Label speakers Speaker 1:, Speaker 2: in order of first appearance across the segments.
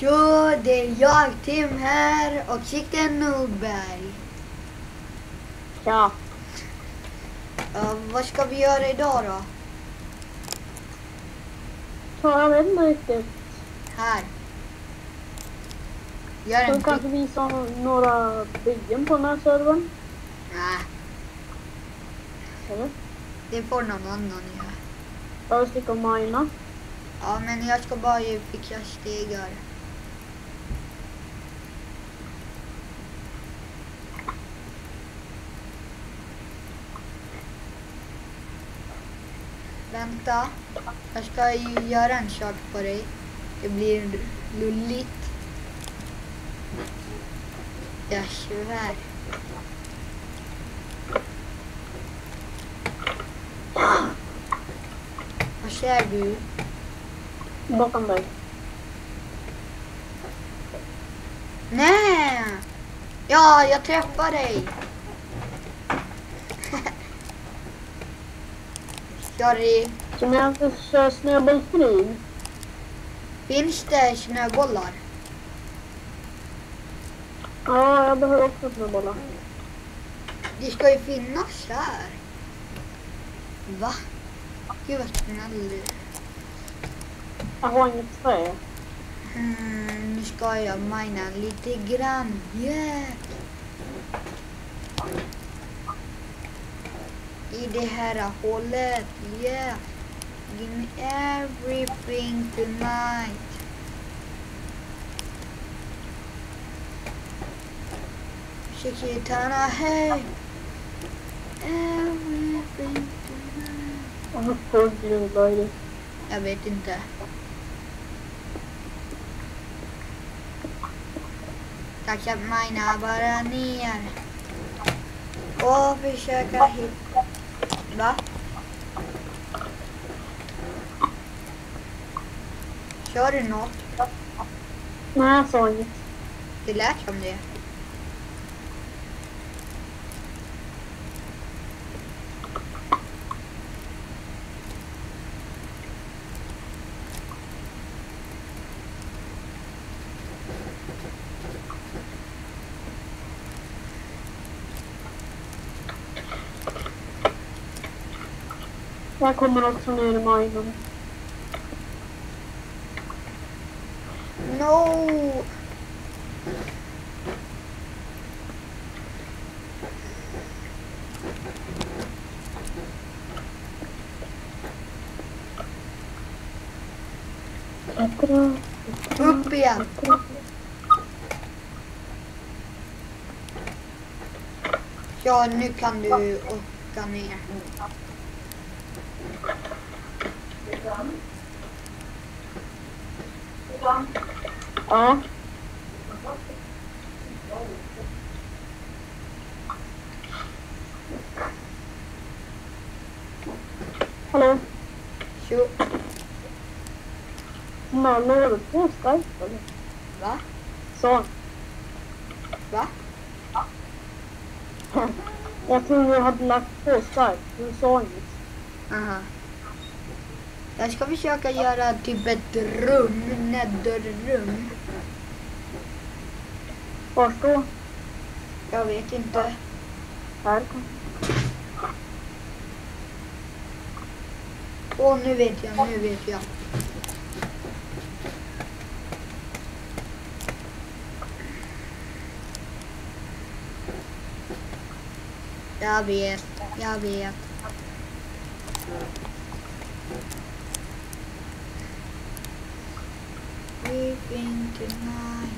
Speaker 1: Så det är jag, Tim här och Chicken Nordberg.
Speaker 2: Ja.
Speaker 1: Vad ska vi göra idag då?
Speaker 2: Så jag vet inte riktigt.
Speaker 1: Här. Gör
Speaker 2: Så
Speaker 1: en
Speaker 2: kanske visa några byggen på den här servern.
Speaker 1: Nej,
Speaker 2: Eller?
Speaker 1: det får någon annan göra.
Speaker 2: Bara sticka och mina.
Speaker 1: Ja, men jag ska bara fixa stegar. Vänta, jag ska ju göra en sak på dig. Det blir lulligt. Jag svär. Vad ser du?
Speaker 2: Bakom dig.
Speaker 1: Nej! Ja, jag träffar dig. Sorry.
Speaker 2: Så ni har inte kört snöbollskrig?
Speaker 1: Finns det snöbollar?
Speaker 2: Ja, jag behöver också snöbollar.
Speaker 1: Det ska ju finnas här. Va? Gud vad snäll du.
Speaker 2: Jag har inget trä.
Speaker 1: Nu ska jag mina lite grann. Yeah. I det här hålet. Yeah. Give me everything tonight. Chiquitana, hey. Everything tonight.
Speaker 2: Jag har på gruvlöjligt.
Speaker 1: Jag vet inte. Kanske mina bara ner. Och försöka hitta. Va? Kör du något?
Speaker 2: Nej, jag sa inget.
Speaker 1: Det lät som det.
Speaker 2: Jag kommer också ner i minen.
Speaker 1: No! Upp igen. Ja, nu kan du åka ner.
Speaker 2: Ja. Hallå?
Speaker 1: Så,
Speaker 2: Men har du på Skype eller?
Speaker 1: va?
Speaker 2: Så.
Speaker 1: Va?
Speaker 2: Jag tror du hade lagt på Skype. Du sa inget.
Speaker 1: Aha. Jag ska försöka göra typ ett rum, netherrum.
Speaker 2: Var då?
Speaker 1: Jag vet inte.
Speaker 2: Här.
Speaker 1: Åh, nu vet jag, nu vet jag. Jag vet, jag vet. Weeping tonight.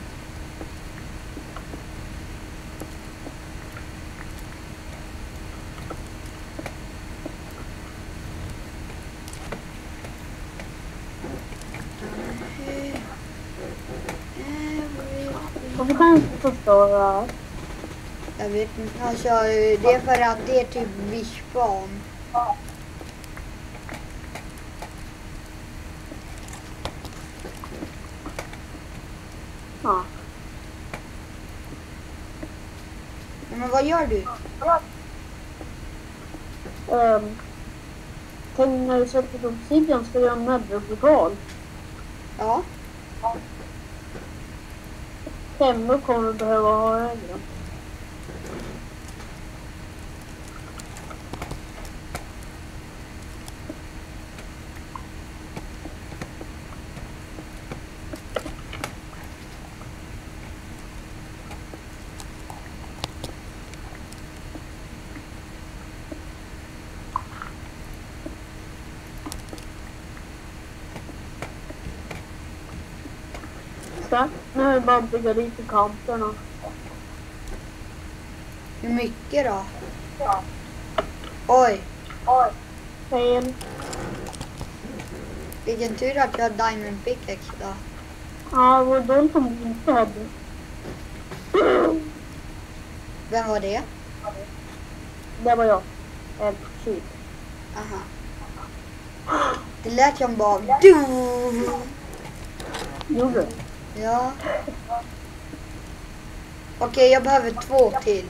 Speaker 2: Varför kan jag inte förstå det här?
Speaker 1: Jag vet inte, alltså det är för att det är typ Wishbone.
Speaker 2: Ja.
Speaker 1: Men vad gör du?
Speaker 2: Tänk när du sätter obsidian ska du göra en netherportal.
Speaker 1: Ja.
Speaker 2: Hemma kommer du behöva ha ögonen. Så, nu är det bara att bygga dit i kanterna.
Speaker 1: Hur mycket då? Oj,
Speaker 2: Fel.
Speaker 1: vilken tur att jag har diamond pickaxe då.
Speaker 2: Ja, det var de som inte hade.
Speaker 1: Vem var det?
Speaker 2: Det var jag. Typ.
Speaker 1: Aha. Det lät som bara du.
Speaker 2: Gjorde du?
Speaker 1: Ja. Okej, jag behöver 2 till.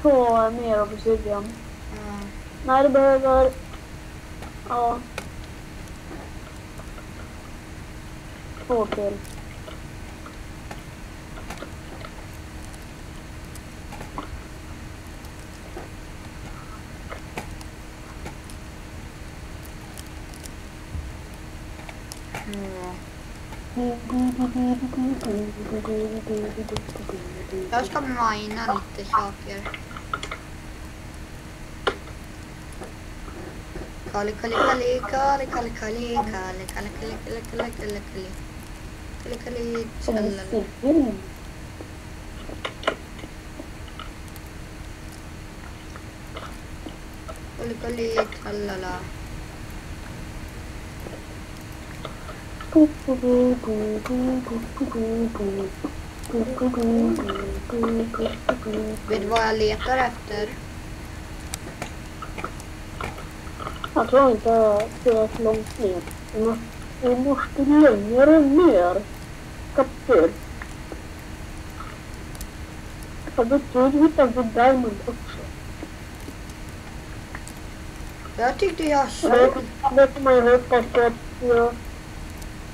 Speaker 2: 2 mer obsidian.
Speaker 1: Ja.
Speaker 2: Nej, det behöver... Ja. 2 till.
Speaker 1: Jag ska mina lite saker. Kali kali kali kali kali kali kali kali kali kali kali kali kali kali kali. Kali kali tralala. Vet du vad jag letar efter?
Speaker 2: Jag tror inte att det är så långt ner. Vi måste längre ner. Kapten. Jag tror du hittar på diamond också.
Speaker 1: Jag tyckte jag såg...
Speaker 2: Det får man ju hoppas på att... Ja.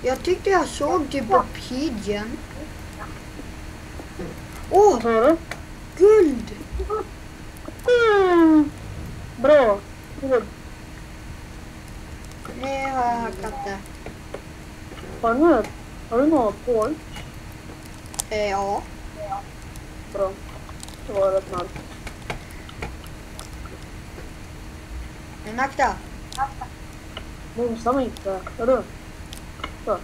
Speaker 1: Jag tyckte jag såg typ obsidian. Åh,
Speaker 2: Vad sa du?
Speaker 1: guld!
Speaker 2: Bra. Good.
Speaker 1: Nej, har jag hackat det.
Speaker 2: Har du något på?
Speaker 1: Ja.
Speaker 2: Bra. Det var rätt nice.
Speaker 1: En akta.
Speaker 2: Mosa mig inte. Hör du? Så.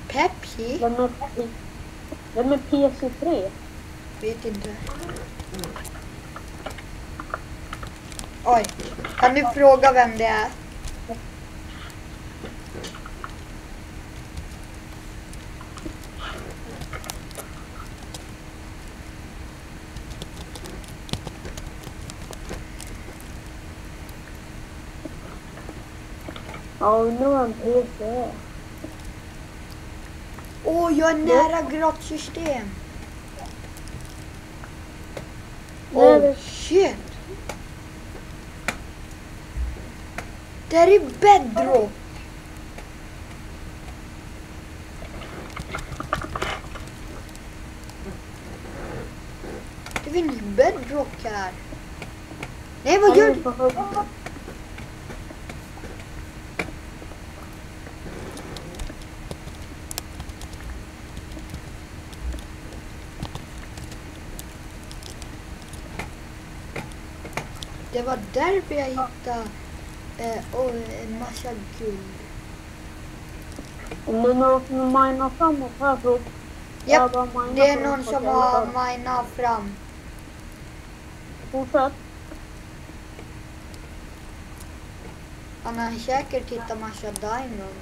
Speaker 1: Pepsi?
Speaker 2: Vem är PC3?
Speaker 1: Vet inte. Oj, kan du fråga vem det är?
Speaker 2: Ja, undrar vad en PC är.
Speaker 1: Åh, jag är nära grottsystem. Oh shit. Det här är bedrock. Det finns bedrock här. Nej, vad gör du? Det var därför jag hittade en massa guld.
Speaker 2: Om det är någon som minar framåt här så...
Speaker 1: Ja, det är någon som har minat fram.
Speaker 2: Fortsätt.
Speaker 1: Han har säkert hittat massa diamond.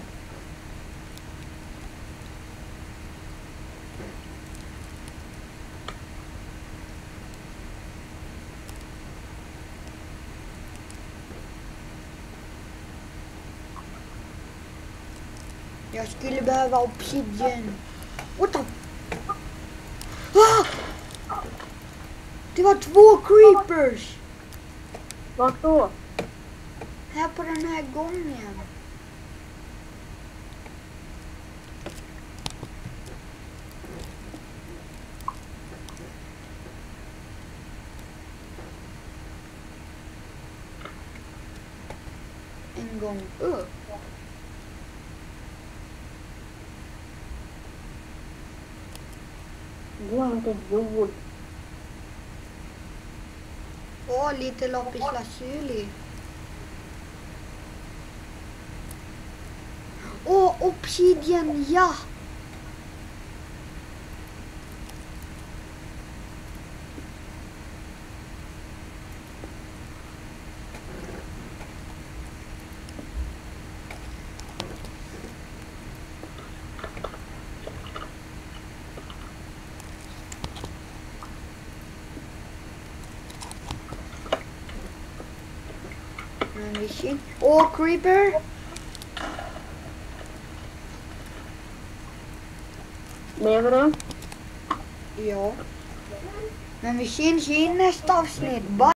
Speaker 1: Jag skulle behöva obsidian. What the? Ah! Det var 2 creepers.
Speaker 2: Vart då?
Speaker 1: Här på den här gången. en gång upp.
Speaker 2: Du har inte jord.
Speaker 1: Åh, lite lapis lazuli. Åh, obsidian, ja! Men vi ser. Åh, creeper!
Speaker 2: Lever du?
Speaker 1: Ja. Men vi syns i nästa avsnitt. Bye!